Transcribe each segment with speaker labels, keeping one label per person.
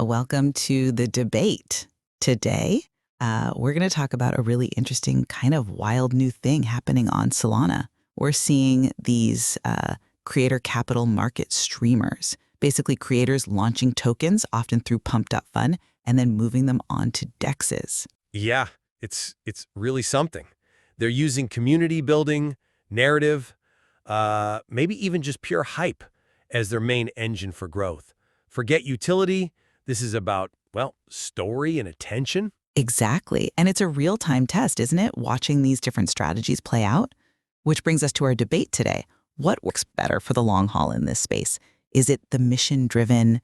Speaker 1: Welcome to the debate. Today, we're going to talk about a really interesting kind of wild new thing happening on Solana. We're seeing these creator capital market streamers, basically creators launching tokens, often through Pump.Fun, and then moving them onto DEXs.
Speaker 2: Yeah, it's really something. They're using community building, narrative, maybe even just pure hype as their main engine for growth. Forget utility. This is about, well, story and attention.
Speaker 1: Exactly. And it's a real-time test, isn't it? Watching these different strategies play out. Which brings us to our debate today. What works better for the long haul in this space? Is it the mission-driven,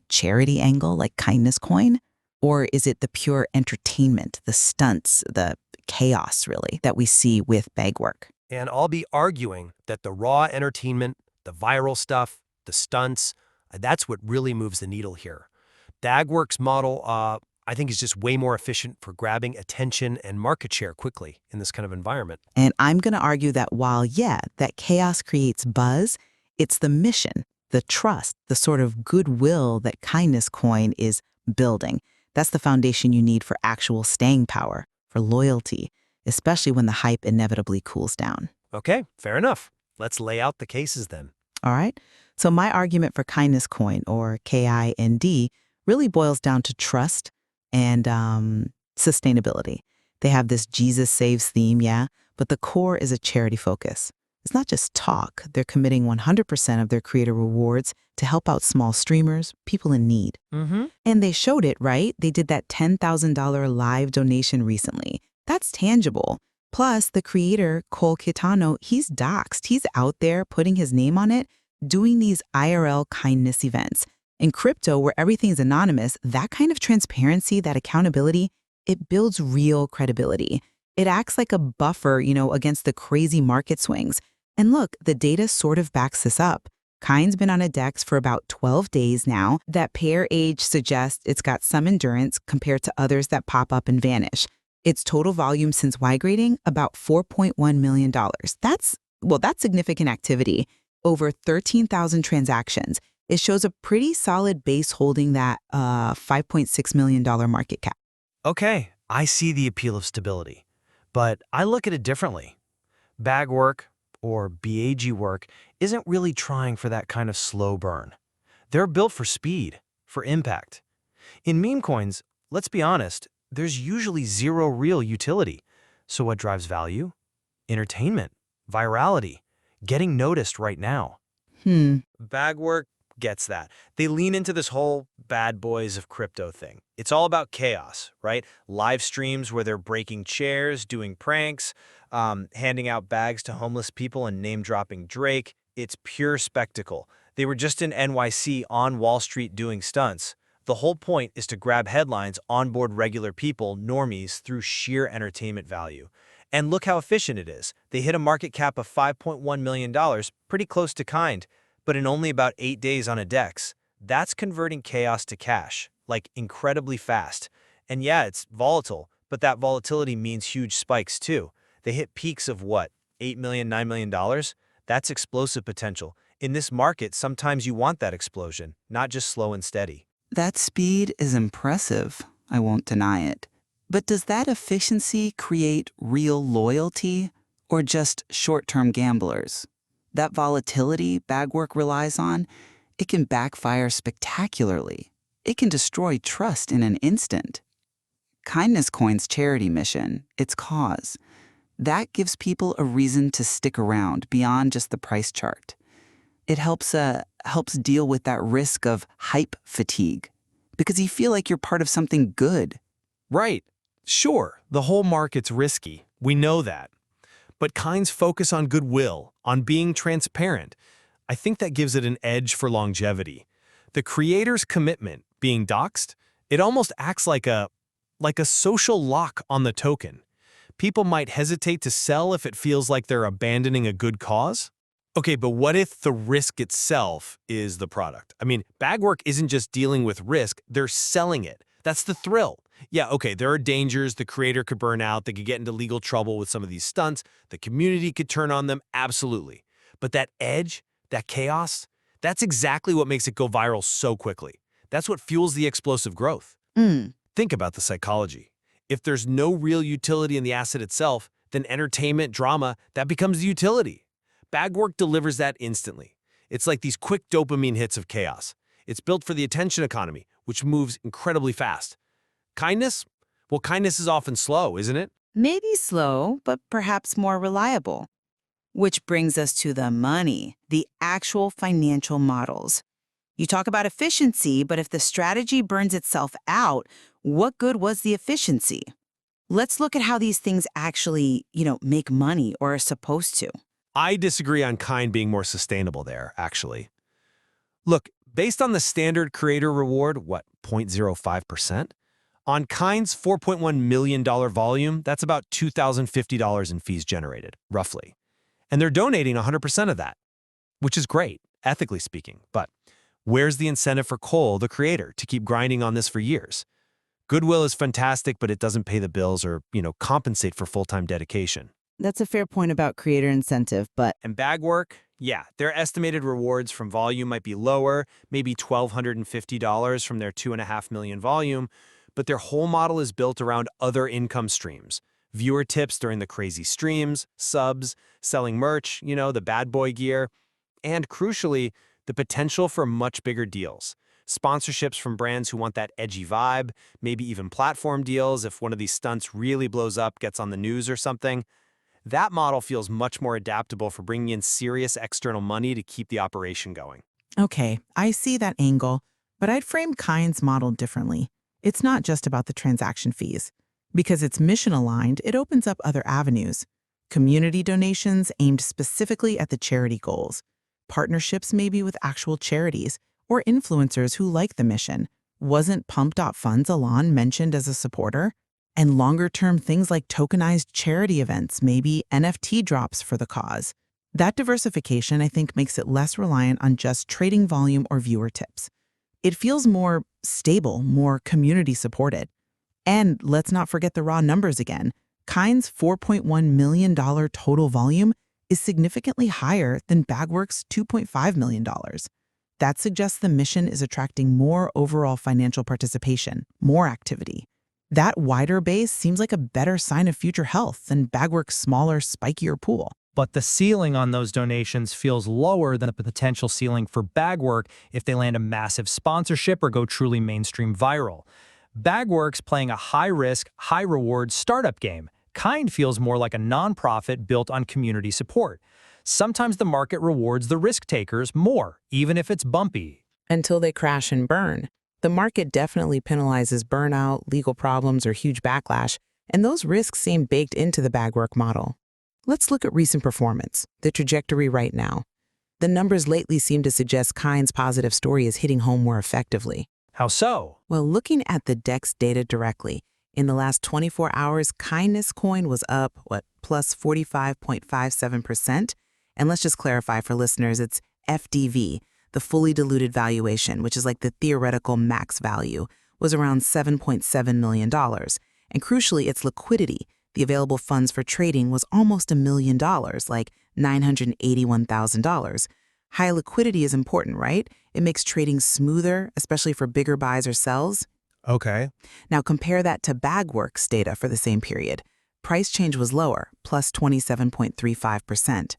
Speaker 1: charity angle like kindness coin? Or is it the pure entertainment, the stunts, the chaos, really, that we see with BAGWORK?
Speaker 2: And I'll be arguing that the raw entertainment, the viral stuff, the stunts, that's what really moves the needle here. BAGWORK's model, I think, is just way more efficient for grabbing attention and market share quickly in this kind of environment.
Speaker 1: And I'm going to argue that while, that chaos creates buzz, it's the mission, the trust, the sort of goodwill that kindness coin is building. That's the foundation you need for actual staying power, for loyalty, especially when the hype inevitably cools down.
Speaker 2: Okay, fair enough. Let's lay out the cases then.
Speaker 1: All right? So my argument for kindness coin, or KIND, really boils down to trust and sustainability. They have this Jesus Saves theme, but the core is a charity focus. It's not just talk. They're committing 100% of their creator rewards to help out small streamers, people in need. And they showed it, right? They did that $10,000 live donation recently. That's tangible. Plus, the creator, Cole Kitano, he's doxed. He's out there putting his name on it, doing these IRL kindness events. In crypto, where everything's anonymous, that kind of transparency, that accountability, it builds real credibility. It acts like a buffer, against the crazy market swings. And look, the data sort of backs this up. Kind's been on a DEX for about 12 days now. That pair age suggests it's got some endurance compared to others that pop up and vanish. Its total volume since migrating, about $4.1 million. That's significant activity. Over 13,000 transactions. It shows a pretty solid base holding that $5.6 million market cap.
Speaker 2: Okay, I see the appeal of stability, but I look at it differently. BAGWORK, or BAGWORK, isn't really trying for that kind of slow burn. They're built for speed, for impact. In meme coins, let's be honest, there's usually zero real utility. So what drives value? Entertainment, virality, getting noticed right now. BAGWORK gets that. They lean into this whole bad boys of crypto thing. It's all about chaos, right? Live streams where they're breaking chairs, doing pranks, handing out bags to homeless people and name-dropping Drake. It's pure spectacle. They were just in NYC on Wall Street doing stunts. The whole point is to grab headlines, onboard regular people, normies, through sheer entertainment value. And look how efficient it is. They hit a market cap of $5.1 million, pretty close to kind, but in only about 8 days on a DEX. That's converting chaos to cash, like incredibly fast. And yeah, it's volatile, but that volatility means huge spikes too. They hit peaks of what, $8 million, $9 million? That's explosive potential. In this market, sometimes you want that explosion, not just slow and steady.
Speaker 1: That speed is impressive, I won't deny it. But does that efficiency create real loyalty or just short-term gamblers? That volatility BAGWORK relies on, it can backfire spectacularly. It can destroy trust in an instant. Kindness Coin's charity mission, its cause, that gives people a reason to stick around beyond just the price chart. It helps deal with that risk of hype fatigue because you feel like you're part of something good.
Speaker 2: Right. Sure, the whole market's risky. We know that. But Kind's focus on goodwill, on being transparent, I think that gives it an edge for longevity. The creator's commitment, being doxed, it almost acts like a social lock on the token. People might hesitate to sell if it feels like they're abandoning a good cause. Okay, but what if the risk itself is the product? I mean, BAGWORK isn't just dealing with risk, they're selling it. That's the thrill. Yeah, okay, there are dangers. The creator could burn out. They could get into legal trouble with some of these stunts. The community could turn on them, absolutely. But that edge, that chaos, that's exactly what makes it go viral so quickly. That's what fuels the explosive growth.
Speaker 1: Mm.
Speaker 2: Think about the psychology. If there's no real utility in the asset itself, then entertainment, drama, that becomes the utility. BAGWORK delivers that instantly. It's like these quick dopamine hits of chaos. It's built for the attention economy, which moves incredibly fast. Kindness? Well, kindness is often slow, isn't it?
Speaker 1: Maybe slow, but perhaps more reliable. Which brings us to the money, the actual financial models. You talk about efficiency, but if the strategy burns itself out, what good was the efficiency? Let's look at how these things actually, make money or are supposed to.
Speaker 2: I disagree on kind being more sustainable there, actually. Look, based on the standard creator reward, what, 0.05%? On Kind's $4.1 million volume, that's about $2,050 in fees generated, roughly. And they're donating 100% of that, which is great, ethically speaking. But where's the incentive for Cole, the creator, to keep grinding on this for years? Goodwill is fantastic, but it doesn't pay the bills or, compensate for full-time dedication.
Speaker 1: That's a fair point about creator incentive, but
Speaker 2: And BAGWORK, yeah, their estimated rewards from volume might be lower, maybe $1,250 from their $2.5 million volume, but their whole model is built around other income streams. Viewer tips during the crazy streams, subs, selling merch, the bad boy gear, and crucially, the potential for much bigger deals. Sponsorships from brands who want that edgy vibe, maybe even platform deals if one of these stunts really blows up, gets on the news or something. That model feels much more adaptable for bringing in serious external money to keep the operation going.
Speaker 1: okay, I see that angle, but I'd frame Kind's model differently. It's not just about the transaction fees. Because it's mission-aligned, it opens up other avenues. Community donations aimed specifically at the charity goals. Partnerships maybe with actual charities, or influencers who like the mission. Wasn't Pump.Fun's Alon mentioned as a supporter? And longer-term things like tokenized charity events, maybe NFT drops for the cause. That diversification, I think, makes it less reliant on just trading volume or viewer tips. It feels more stable, more community-supported. And let's not forget the raw numbers again. Kind's $4.1 million total volume is significantly higher than BAGWORK's $2.5 million. That suggests the mission is attracting more overall financial participation, more activity. That wider base seems like a better sign of future health than BAGWORK's smaller, spikier pool.
Speaker 3: But the ceiling on those donations feels lower than the potential ceiling for BAGWORK if they land a massive sponsorship or go truly mainstream viral. BAGWORK's playing a high-risk, high-reward startup game. Kind feels more like a nonprofit built on community support. Sometimes the market rewards the risk takers more, even if it's bumpy.
Speaker 1: Until they crash and burn. The market definitely penalizes burnout, legal problems, or huge backlash, and those risks seem baked into the BAGWORK model. Let's look at recent performance, the trajectory right now. The numbers lately seem to suggest Kind's positive story is hitting home more effectively.
Speaker 3: How so?
Speaker 1: Well, looking at the DEX data directly, in the last 24 hours, Kindness coin was up, plus 45.57%? And let's just clarify for listeners, it's FDV, the fully diluted valuation, which is like the theoretical max value, was around $7.7 million. And crucially, its liquidity, the available funds for trading, was almost $1 million, like $981,000. High liquidity is important, right? It makes trading smoother, especially for bigger buys or sells.
Speaker 3: Okay.
Speaker 1: Now compare that to BAGWORK's data for the same period. Price change was lower, plus 27.35%.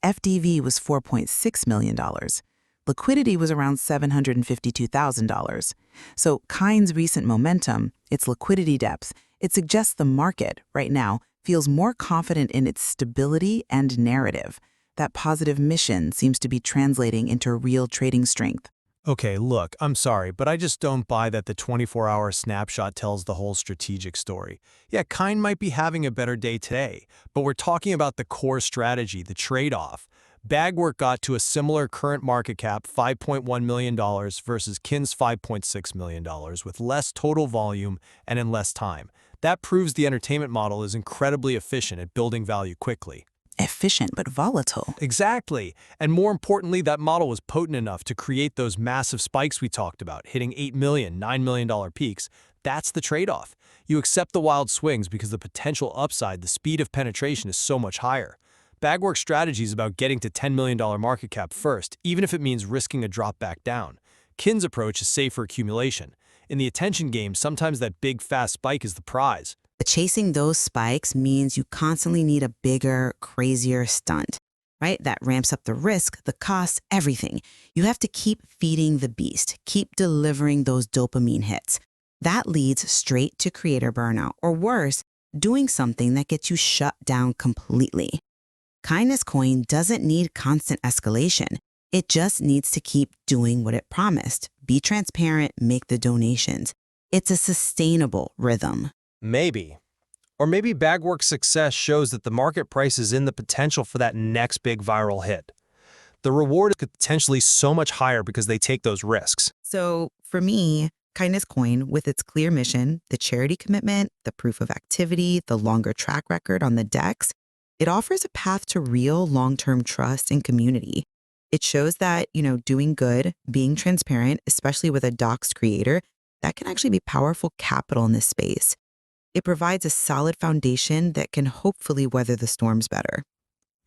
Speaker 1: FDV was $4.6 million. Liquidity was around $752,000. So Kind's recent momentum, its liquidity depth, it suggests the market, right now, feels more confident in its stability and narrative. That positive mission seems to be translating into real trading strength.
Speaker 2: Okay, look, I'm sorry, but I just don't buy that the 24-hour snapshot tells the whole strategic story. Yeah, Kind might be having a better day today, but we're talking about the core strategy, the trade-off. BAGWORK got to a similar current market cap, $5.1 million versus Kind's $5.6 million, with less total volume and in less time. That proves the entertainment model is incredibly efficient at building value quickly.
Speaker 1: Efficient but volatile.
Speaker 2: Exactly. And more importantly, that model was potent enough to create those massive spikes we talked about, hitting $8 million, $9 million peaks. That's the trade-off. You accept the wild swings because the potential upside, the speed of penetration is so much higher. BAGWORK's strategy is about getting to $10 million market cap first, even if it means risking a drop back down.
Speaker 4: Kin's approach is safe for accumulation. In the attention game, sometimes that big, fast spike is the prize.
Speaker 1: But chasing those spikes means you constantly need a bigger, crazier stunt, right? That ramps up the risk, the cost, everything. You have to keep feeding the beast, keep delivering those dopamine hits. That leads straight to creator burnout, or worse, doing something that gets you shut down completely. Kindness Coin doesn't need constant escalation. It just needs to keep doing what it promised. Be transparent, make the donations. It's a sustainable rhythm.
Speaker 4: Maybe. Or maybe BAGWORK's success shows that the market price is in the potential for that next big viral hit. The reward is potentially so much higher because they take those risks.
Speaker 1: So for me, Kindness Coin, with its clear mission, the charity commitment, the proof of activity, the longer track record on the DEX, it offers a path to real long-term trust and community. It shows that, doing good, being transparent, especially with a doxed creator, that can actually be powerful capital in this space. It provides a solid foundation that can hopefully weather the storms better.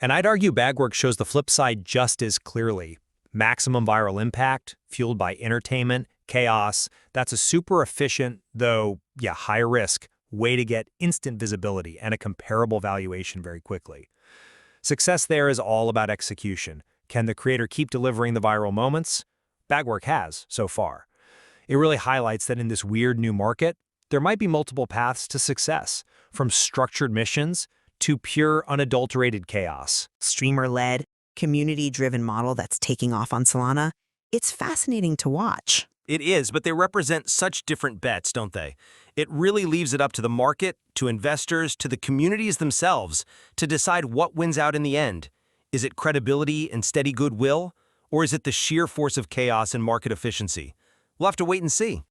Speaker 4: And I'd argue BAGWORK shows the flip side just as clearly. Maximum viral impact, fueled by entertainment, chaos. That's a super efficient, though, high risk, way to get instant visibility and a comparable valuation very quickly. Success there is all about execution. Can the creator keep delivering the viral moments? BAGWORK has, so far. It really highlights that in this weird new market, there might be multiple paths to success, from structured missions to pure, unadulterated chaos.
Speaker 5: Streamer-led, community-driven model that's taking off on Solana, it's fascinating to watch.
Speaker 2: It is, but they represent such different bets, don't they? It really leaves it up to the market, to investors, to the communities themselves to decide what wins out in the end. Is it credibility and steady goodwill, or is it the sheer force of chaos and market efficiency? We'll have to wait and see.